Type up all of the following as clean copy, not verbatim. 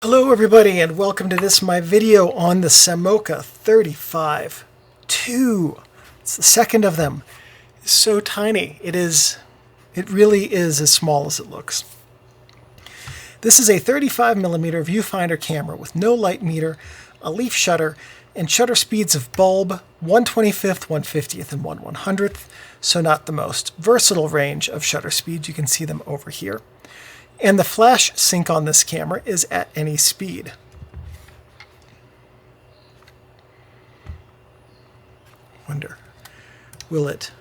Hello everybody, and welcome to this my video on the Samoca 35-2. It's the second of them. It's so tiny. It really is as small as it looks. This is a 35mm viewfinder camera with no light meter, a leaf shutter, and shutter speeds of bulb 1/25th, 1/50th, and 1/100th, so not the most versatile range of shutter speeds. You can see them over here. And the flash sync on this camera is at any speed. Wonder, will it?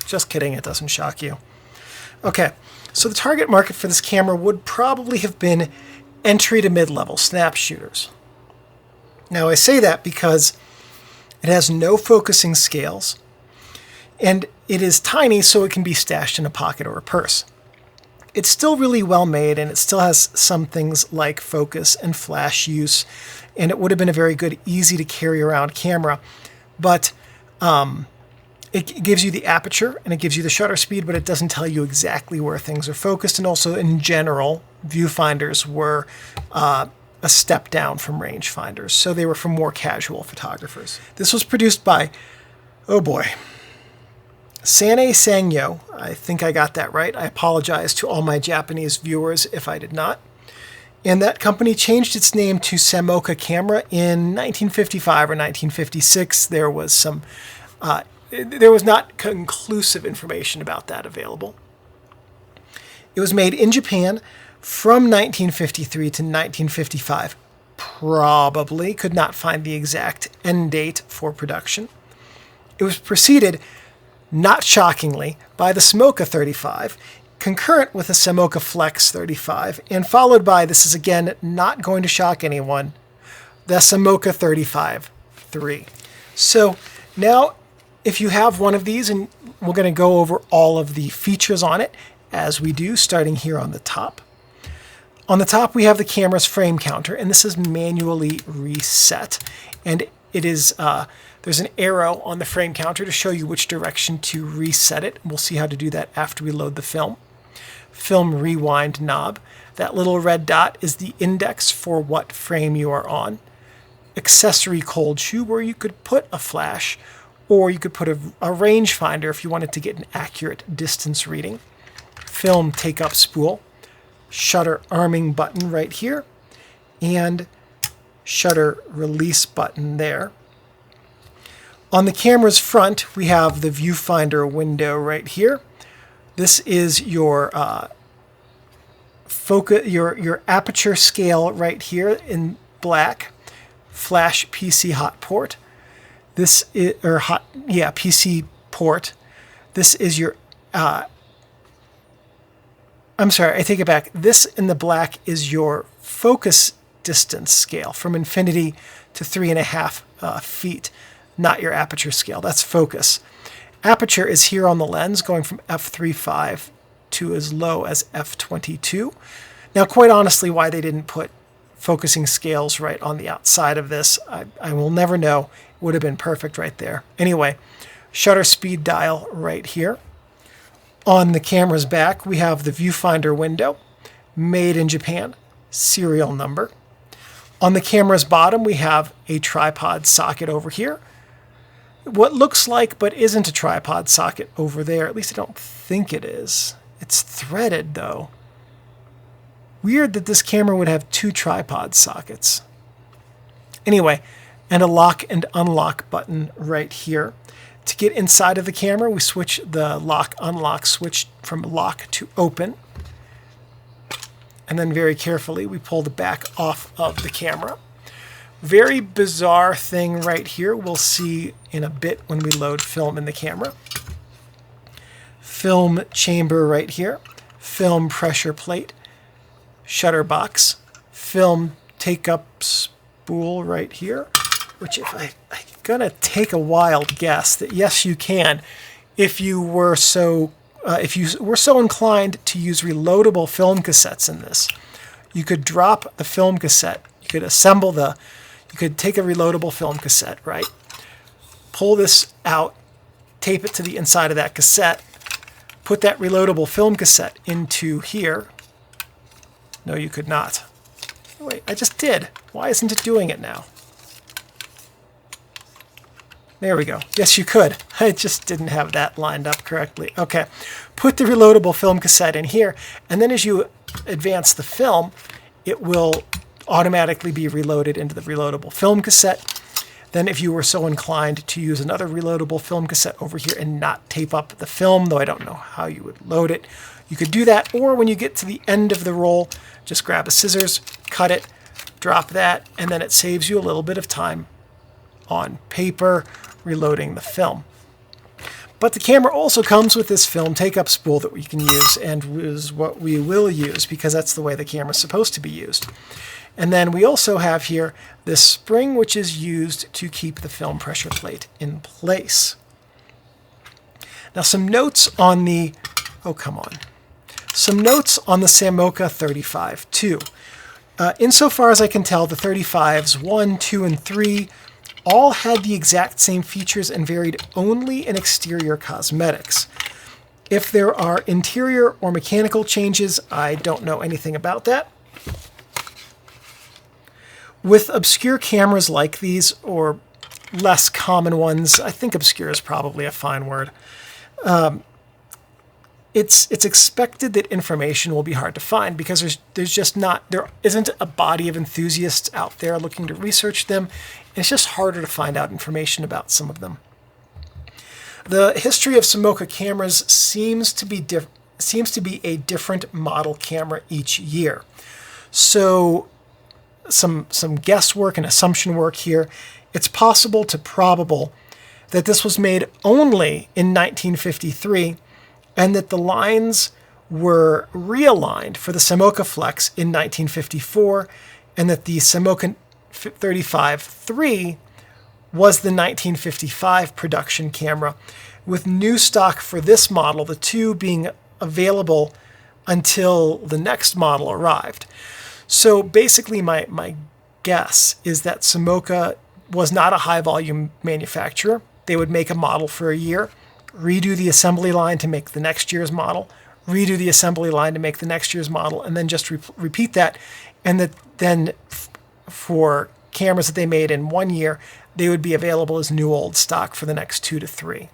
Just kidding, it doesn't shock you. Okay, so the target market for this camera would probably have been entry to mid-level snap shooters. Now I say that because it has no focusing scales, and it is tiny, so it can be stashed in a pocket or a purse. It's still really well made, and it still has some things like focus and flash use, and it would have been a very good, easy to carry around camera. But it gives you the aperture and it gives you the shutter speed, but it doesn't tell you exactly where things are focused. And also, in general, viewfinders were a step down from rangefinders, so they were for more casual photographers. This was produced by, oh boy, Sané Sangyo. I think I got that right. I apologize to all my Japanese viewers if I did not. And that company changed its name to Samoca Camera in 1955 or 1956. There was not conclusive information about that available. It was made in Japan from 1953 to 1955. Probably could not find the exact end date for production. It was preceded, not shockingly, by the Samoca 35, concurrent with the Samoca Flex 35, and followed by, this is again not going to shock anyone, the Samoca 35-3. So now, if you have one of these, and we're going to go over all of the features on it, as we do, starting here on the top. On the top, we have the camera's frame counter, and this is manually reset. And it is there's an arrow on the frame counter to show you which direction to reset it. We'll see how to do that after we load the film. Film rewind knob. That little red dot is the index for what frame you are on. Accessory cold shoe, where you could put a flash, or you could put a rangefinder if you wanted to get an accurate distance reading. Film take-up spool. Shutter arming button right here. And shutter release button there. On the camera's front, we have the viewfinder window right here. This is your your aperture scale right here in black. Flash PC hot port. This is PC port. This is your I'm sorry, I take it back. This in the black is your focus distance scale from infinity to 3.5 feet. Not your aperture scale, that's focus. Aperture is here on the lens, going from f3.5 to as low as f22. Now, quite honestly, why they didn't put focusing scales right on the outside of this, I will never know. It would have been perfect right there. Anyway, shutter speed dial right here. On the camera's back, we have the viewfinder window, made in Japan, serial number. On the camera's bottom, we have a tripod socket over here. What looks like but isn't a tripod socket over there. At least I don't think it is. It's threaded, though. Weird that this camera would have two tripod sockets. Anyway, and a lock and unlock button right here. To get inside of the camera, we switch the lock-unlock switch from lock to open. And then very carefully, we pull the back off of the camera. Very bizarre thing right here. We'll see in a bit when we load film in the camera. Film chamber right here. Film pressure plate. Shutter box. Film take-up spool right here. Which, if I'm gonna take a wild guess that yes, you can, if you were so inclined to use reloadable film cassettes in this, you could drop the film cassette. You could assemble the You could take a reloadable film cassette, right? Pull this out, tape it to the inside of that cassette, put that reloadable film cassette into here. No, you could not. Wait, I just did. Why isn't it doing it now? There we go. Yes, you could. I just didn't have that lined up correctly. Okay. Put the reloadable film cassette in here, and then as you advance the film, it will automatically be reloaded into the reloadable film cassette. Then if you were so inclined to use another reloadable film cassette over here and not tape up the film, though I don't know how you would load it, you could do that. Or when you get to the end of the roll, just grab a scissors, cut it, drop that, and then it saves you a little bit of time on paper reloading the film. But the camera also comes with this film take-up spool that we can use, and is what we will use because that's the way the camera's supposed to be used. And then we also have here this spring, which is used to keep the film pressure plate in place. Now some notes on the, some notes on the Samoca 35 too. Insofar as I can tell, the 35s 1, 2, and 3 all had the exact same features and varied only in exterior cosmetics. If there are interior or mechanical changes, I don't know anything about that. With obscure cameras like these, or less common ones, I think obscure is probably a fine word, it's expected that information will be hard to find because there isn't a body of enthusiasts out there looking to research them. It's just harder to find out information about some of them. The history of Samoca cameras seems to be a different model camera each year. So some guesswork and assumption work here. It's possible to probable that this was made only in 1953 and that the lines were realigned for the Samoca Flex in 1954 and that the Samoca 35-3 was the 1955 production camera, with new stock for this model, the two being available until the next model arrived. So basically my guess is that Samoca was not a high-volume manufacturer. They would make a model for a year, redo the assembly line to make the next year's model, redo the assembly line to make the next year's model, and then just repeat that. And that then for cameras that they made in 1 year, they would be available as new old stock for the next 2 to 3.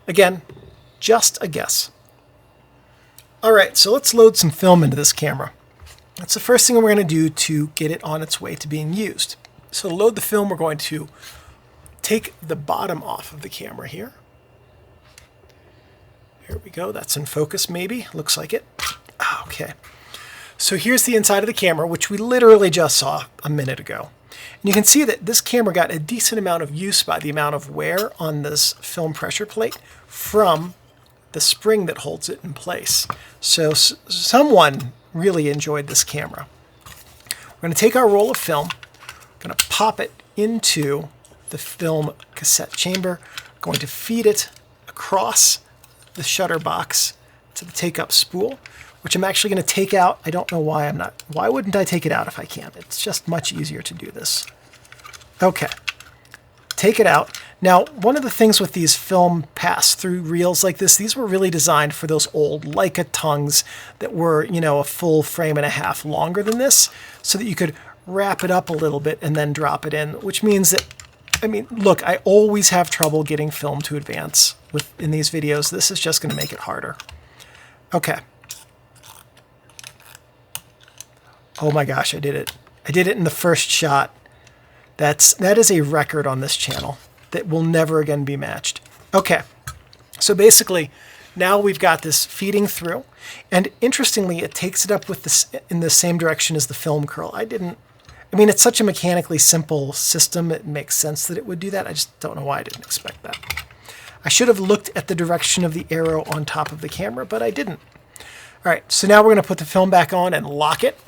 Again, just a guess. All right, so let's load some film into this camera. That's the first thing we're going to do to get it on its way to being used. So to load the film, we're going to take the bottom off of the camera here. Here we go. That's in focus, maybe. Looks like it. Okay. So here's the inside of the camera, which we literally just saw a minute ago. And you can see that this camera got a decent amount of use by the amount of wear on this film pressure plate from the spring that holds it in place. So someone really enjoyed this camera. We're going to take our roll of film, going to pop it into the film cassette chamber, going to feed it across the shutter box to the take-up spool, which I'm actually going to take out. I don't know why I'm not. Why wouldn't I take it out if I can? It's just much easier to do this. Okay. Take it out. Now, one of the things with these film pass-through reels like this, these were really designed for those old Leica tongues that were, a full frame and a half longer than this, so that you could wrap it up a little bit and then drop it in, which means that, look, I always have trouble getting film to advance in these videos. This is just going to make it harder. Okay. Oh my gosh, I did it. I did it in the first shot. That is a record on this channel that will never again be matched. Okay, so basically now we've got this feeding through, and interestingly it takes it up with this in the same direction as the film curl. It's such a mechanically simple system, it makes sense that it would do that. I just don't know why I didn't expect that. I should have looked at the direction of the arrow on top of the camera, but I didn't. All right, so now we're going to put the film back on and lock it.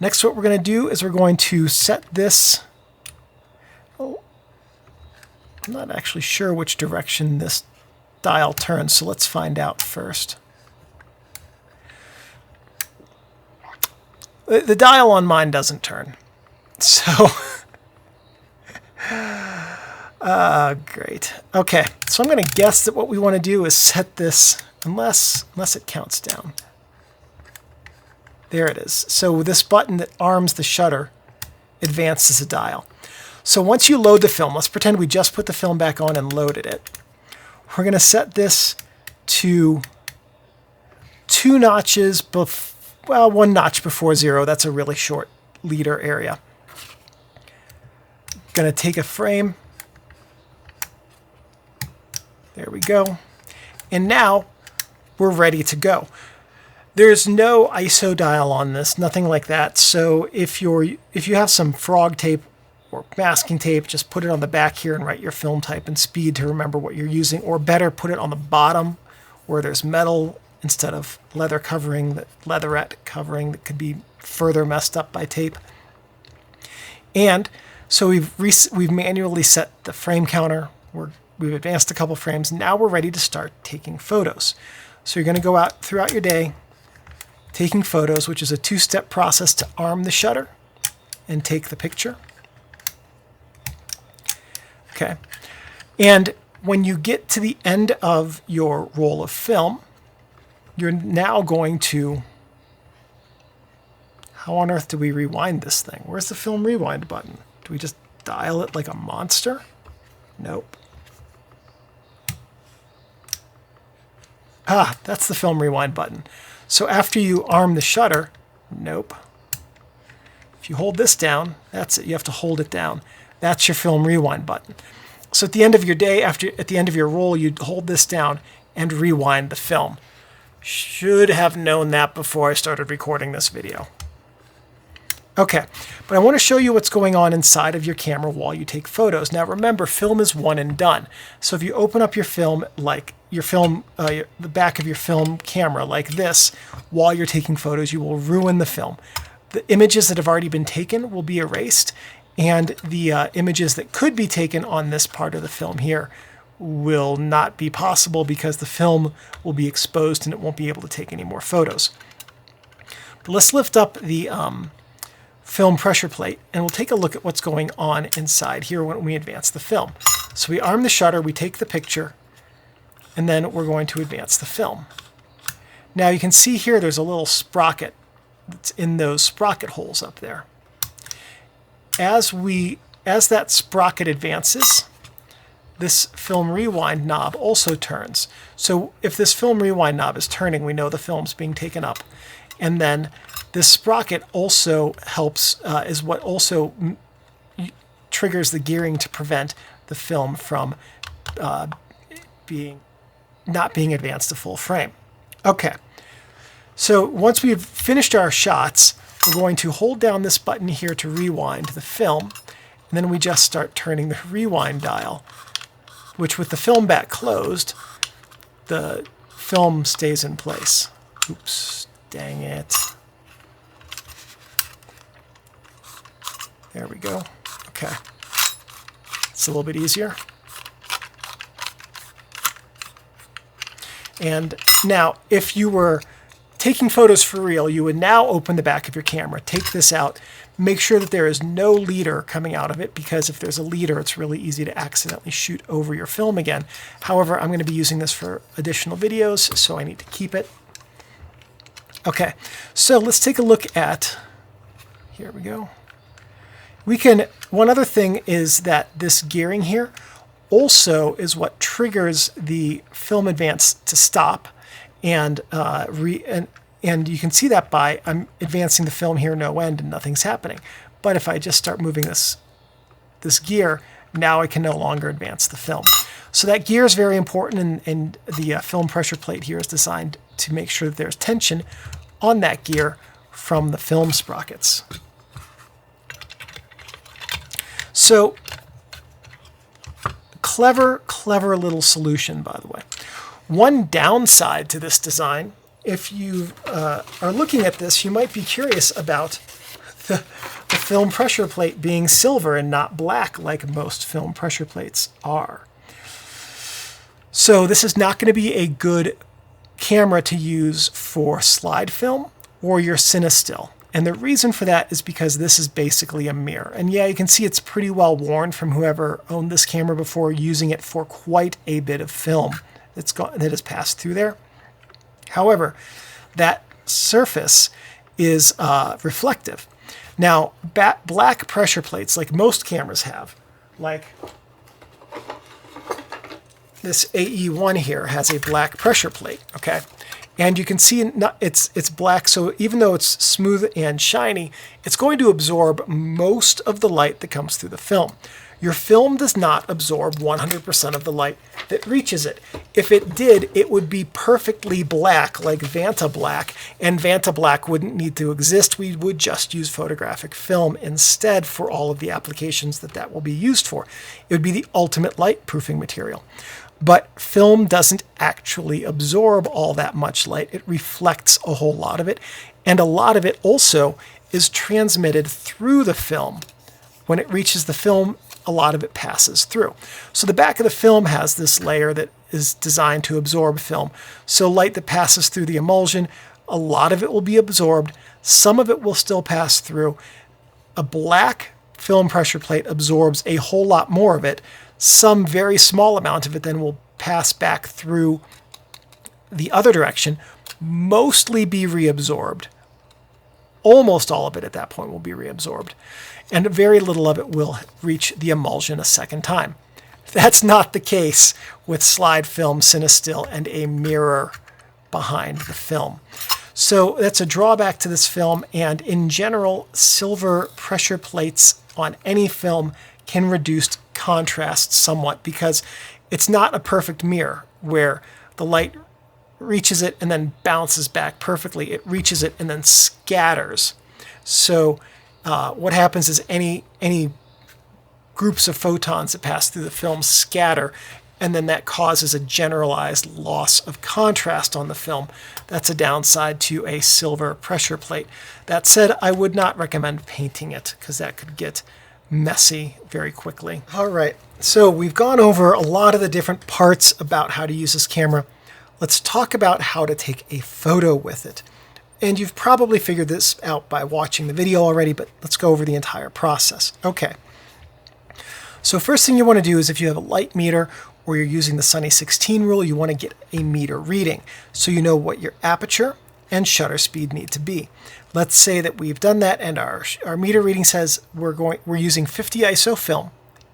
Next, what we're going to do is we're going to set this. Oh, I'm not actually sure which direction this dial turns, so let's find out first. The dial on mine doesn't turn. So, great. Okay, so I'm going to guess that what we want to do is set this, unless it counts down. There it is. So this button that arms the shutter advances a dial. So once you load the film, let's pretend we just put the film back on and loaded it. We're going to set this to 2 notches, well, 1 notch before 0. That's a really short leader area. Going to take a frame. There we go. And now we're ready to go. There's no ISO dial on this, nothing like that. So if you have some frog tape or masking tape, just put it on the back here and write your film type and speed to remember what you're using, or better, put it on the bottom where there's metal instead of leather covering, the leatherette covering that could be further messed up by tape. And so we've manually set the frame counter. We've advanced a couple frames. Now we're ready to start taking photos. So you're going to go out throughout your day taking photos, which is a 2-step process to arm the shutter and take the picture. Okay. And when you get to the end of your roll of film, you're now going to... How on earth do we rewind this thing? Where's the film rewind button? Do we just dial it like a monster? Nope. Ah, that's the film rewind button. So after you arm the shutter, nope. If you hold this down, that's it. You have to hold it down. That's your film rewind button. So at the end of your day, at the end of your roll, you hold this down and rewind the film. Should have known that before I started recording this video. Okay, but I want to show you what's going on inside of your camera while you take photos. Now remember, film is one and done. So if you open up your film, like the back of your film camera like this, while you're taking photos, you will ruin the film. The images that have already been taken will be erased, and the images that could be taken on this part of the film here will not be possible because the film will be exposed and it won't be able to take any more photos. But let's lift up the film pressure plate and we'll take a look at what's going on inside here when we advance the film. So we arm the shutter, we take the picture, and then we're going to advance the film. Now you can see here there's a little sprocket that's in those sprocket holes up there. As that sprocket advances, this film rewind knob also turns. So if this film rewind knob is turning, we know the film's being taken up. And then this sprocket also helps, is what also triggers the gearing to prevent the film from not being advanced to full frame. Okay, so once we've finished our shots, we're going to hold down this button here to rewind the film, and then we just start turning the rewind dial, which with the film back closed, the film stays in place. Oops, dang it. There we go. Okay. It's a little bit easier. And now, if you were taking photos for real, you would now open the back of your camera, take this out, make sure that there is no leader coming out of it, because if there's a leader, it's really easy to accidentally shoot over your film again. However, I'm going to be using this for additional videos, so I need to keep it. Okay, so let's take a look at, here we go. One other thing is that this gearing here also is what triggers the film advance to stop, and you can see that by I'm advancing the film here no end and nothing's happening. But if I just start moving this gear, now I can no longer advance the film. So that gear is very important, and the film pressure plate here is designed to make sure that there's tension on that gear from the film sprockets. So, clever little solution, by the way. One downside to this design, if you are looking at this, you might be curious about the film pressure plate being silver and not black like most film pressure plates are. So this is not going to be a good camera to use for slide film or your CineStill. And the reason for that is because this is basically a mirror. And yeah, you can see it's pretty well worn from whoever owned this camera before, using it for quite a bit of film that has passed through there. However, that surface is reflective. Now, black pressure plates, like most cameras have, like this AE1 here has a black pressure plate, okay? And you can see it's black, so even though it's smooth and shiny, it's going to absorb most of the light that comes through the film. Your film does not absorb 100% of the light that reaches it. If it did, it would be perfectly black, like Vanta Black, and Vanta Black wouldn't need to exist. We would just use photographic film instead for all of the applications that will be used for. It would be the ultimate light proofing material. But film doesn't actually absorb all that much light. It reflects a whole lot of it, and a lot of it also is transmitted through the film. When it reaches the film, a lot of it passes through. So the back of the film has this layer that is designed to absorb film. So light that passes through the emulsion, a lot of it will be absorbed. Some of it will still pass through. A black film pressure plate absorbs a whole lot more of it. Some very small amount of it then will pass back through the other direction, mostly be reabsorbed. Almost all of it at that point will be reabsorbed. And very little of it will reach the emulsion a second time. That's not the case with slide film, Cinestill, and a mirror behind the film. So that's a drawback to this film, and in general, silver pressure plates on any film can reduce contrast somewhat because it's not a perfect mirror where the light reaches it and then bounces back perfectly. It reaches it and then scatters. So what happens is any groups of photons that pass through the film scatter, and then that causes a generalized loss of contrast on the film. That's a downside to a silver pressure plate. That said, I would not recommend painting it because that could get messy very quickly. All right, so we've gone over a lot of the different parts about how to use this camera. Let's talk about how to take a photo with it. And you've probably figured this out by watching the video already, but let's go over the entire process. Okay. So first thing you want to do is if you have a light meter or you're using the Sunny 16 rule, you want to get a meter reading so you know what your aperture and shutter speed need to be. Let's say that we've done that and our meter reading says we're using 50 ISO film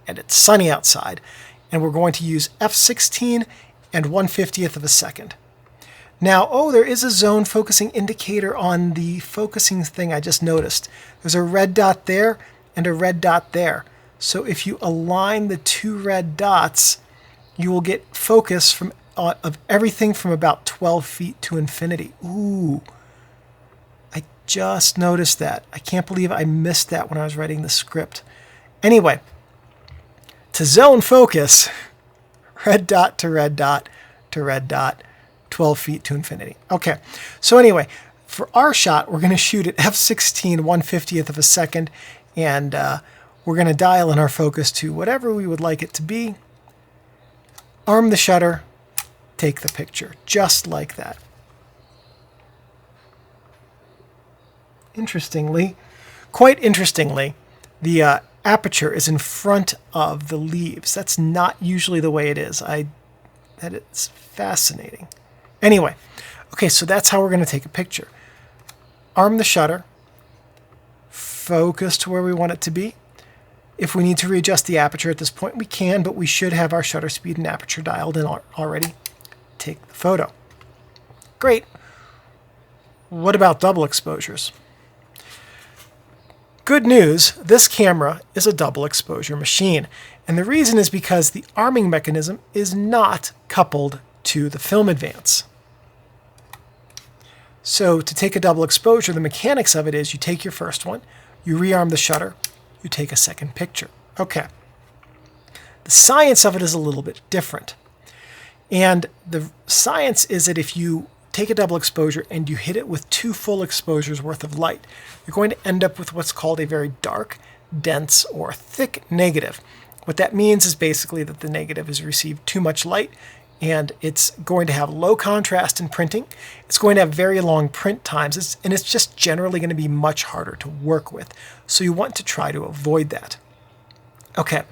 and it's sunny outside, and we're going to use f/16 and 1/50th of a second. Now, there is a zone focusing indicator on the focusing thing I just noticed. There's a red dot there and a red dot there. So if you align the two red dots, you will get focus of everything from about 12 feet to infinity. Ooh, I just noticed that. I can't believe I missed that when I was writing the script. Anyway, to zone focus, red dot to red dot to red dot, 12 feet to infinity. Okay, so anyway, for our shot, we're going to shoot at f/16 1/50th of a second, and we're going to dial in our focus to whatever we would like it to be. Arm the shutter, take the picture, just like that. Quite interestingly, the aperture is in front of the leaves. That's not usually the way it is. That is fascinating. Anyway, okay, so that's how we're going to take a picture. Arm the shutter, focus to where we want it to be. If we need to readjust the aperture at this point, we can, but we should have our shutter speed and aperture dialed in already. Take the photo. Great. What about double exposures? Good news, this camera is a double exposure machine. And the reason is because the arming mechanism is not coupled to the film advance. So to take a double exposure, the mechanics of it is you take your first one, you rearm the shutter, you take a second picture. Okay. The science of it is a little bit different. And the science is that if you take a double exposure and you hit it with 2 full exposures worth of light, you're going to end up with what's called a very dark, dense, or thick negative. What that means is basically that the negative has received too much light and it's going to have low contrast in printing. It's going to have very long print times, and it's just generally going to be much harder to work with. So you want to try to avoid that. Okay,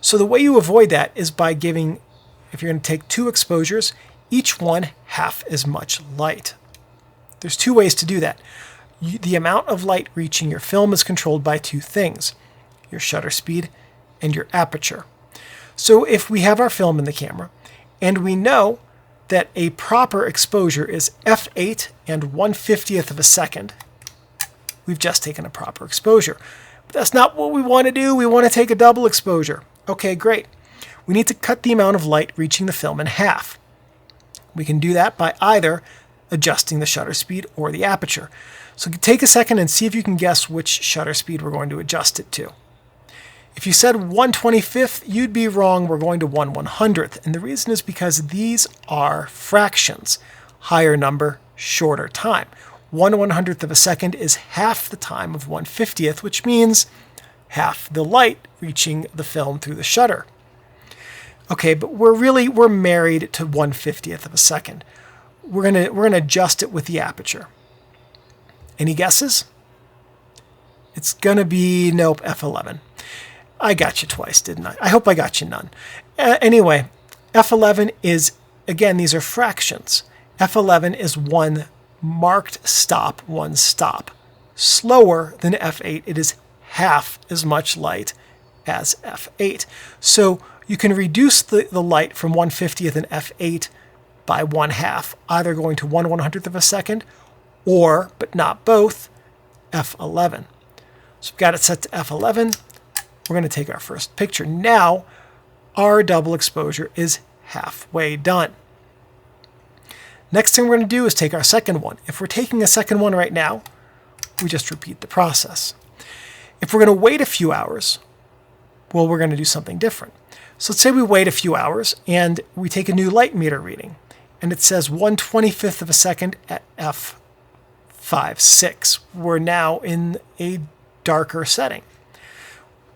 so the way you avoid that is by giving, if you're going to take 2 exposures, each one half as much light. There's 2 ways to do that. The amount of light reaching your film is controlled by 2 things, your shutter speed and your aperture. So if we have our film in the camera, and we know that a proper exposure is f8 and 1/50th of a second, we've just taken a proper exposure. But that's not what we want to do. We want to take a double exposure. Okay, great. We need to cut the amount of light reaching the film in half. We can do that by either adjusting the shutter speed or the aperture. So take a second and see if you can guess which shutter speed we're going to adjust it to. If you said 1/25th, you'd be wrong. We're going to 1/100th. And the reason is because these are fractions. Higher number, shorter time. 1/100th of a second is half the time of 1/50th, which means half the light reaching the film through the shutter. Okay, but we're married to 1/50th of a second. We're gonna adjust it with the aperture. Any guesses? It's gonna be, nope, f11. I got you twice, didn't I? I hope I got you none. Anyway, f11 is, again, these are fractions. f11 is one marked stop, one stop. Slower than f8, it is half as much light as f8. So you can reduce the light from 1/50th and f8 by 1/2, either going to 1/100th of a second or, but not both, f11. So we've got it set to f11. We're going to take our first picture. Now our double exposure is halfway done. Next thing we're going to do is take our second one. If we're taking a second one right now, we just repeat the process. If we're going to wait a few hours, well, we're going to do something different. So let's say we wait a few hours and we take a new light meter reading, and it says 1/25th of a second at f5.6. We're now in a darker setting.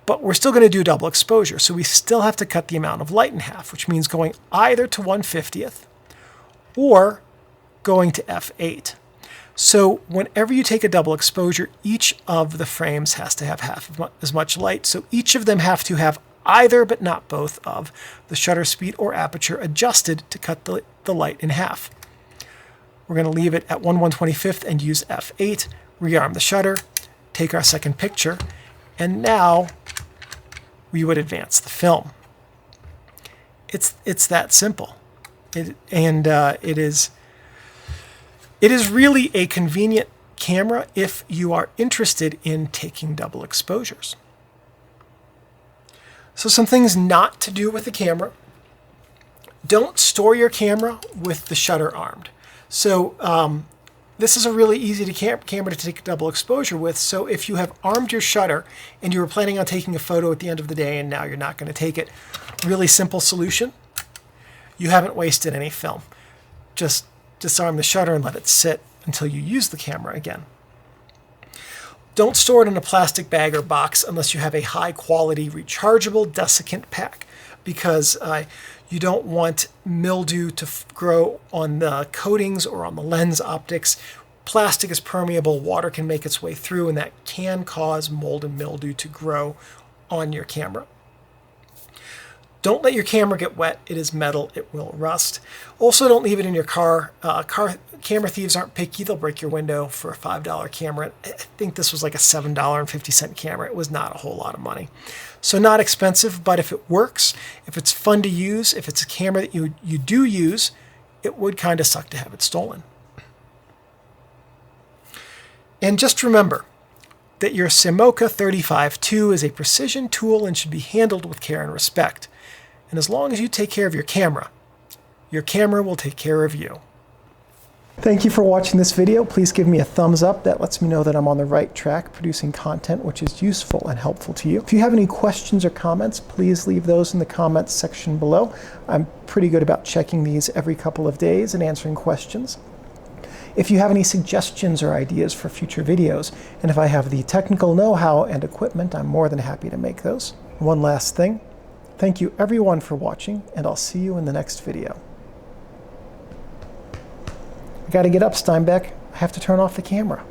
But we're still going to do double exposure, so we still have to cut the amount of light in half, which means going either to 1/50th or going to f8. So whenever you take a double exposure, each of the frames has to have half as much light. So each of them have to have either, but not both, of the shutter speed or aperture adjusted to cut the light in half. We're going to leave it at 1/125th and use f8, rearm the shutter, take our second picture, and now we would advance the film. It's that simple. It is really a convenient camera if you are interested in taking double exposures. So some things not to do with the camera. Don't store your camera with the shutter armed. So this is a really easy camera to take double exposure with. So if you have armed your shutter and you were planning on taking a photo at the end of the day and now you're not going to take it, really simple solution. You haven't wasted any film. Just disarm the shutter and let it sit until you use the camera again. Don't store it in a plastic bag or box unless you have a high quality rechargeable desiccant pack, because you don't want mildew to grow on the coatings or on the lens optics. Plastic is permeable, water can make its way through, and that can cause mold and mildew to grow on your camera. Don't let your camera get wet. It is metal. It will rust. Also, don't leave it in your car. Camera thieves aren't picky. They'll break your window for a $5 camera. I think this was like a $7.50 camera. It was not a whole lot of money. So not expensive, but if it works, if it's fun to use, if it's a camera that you do use, it would kind of suck to have it stolen. And just remember that your Samoca 35-2 is a precision tool and should be handled with care and respect. And as long as you take care of your camera will take care of you. Thank you for watching this video. Please give me a thumbs up. That lets me know that I'm on the right track producing content which is useful and helpful to you. If you have any questions or comments, please leave those in the comments section below. I'm pretty good about checking these every couple of days and answering questions. If you have any suggestions or ideas for future videos, and if I have the technical know-how and equipment, I'm more than happy to make those. One last thing. Thank you everyone for watching, and I'll see you in the next video. I got to get up, Steinbeck. I have to turn off the camera.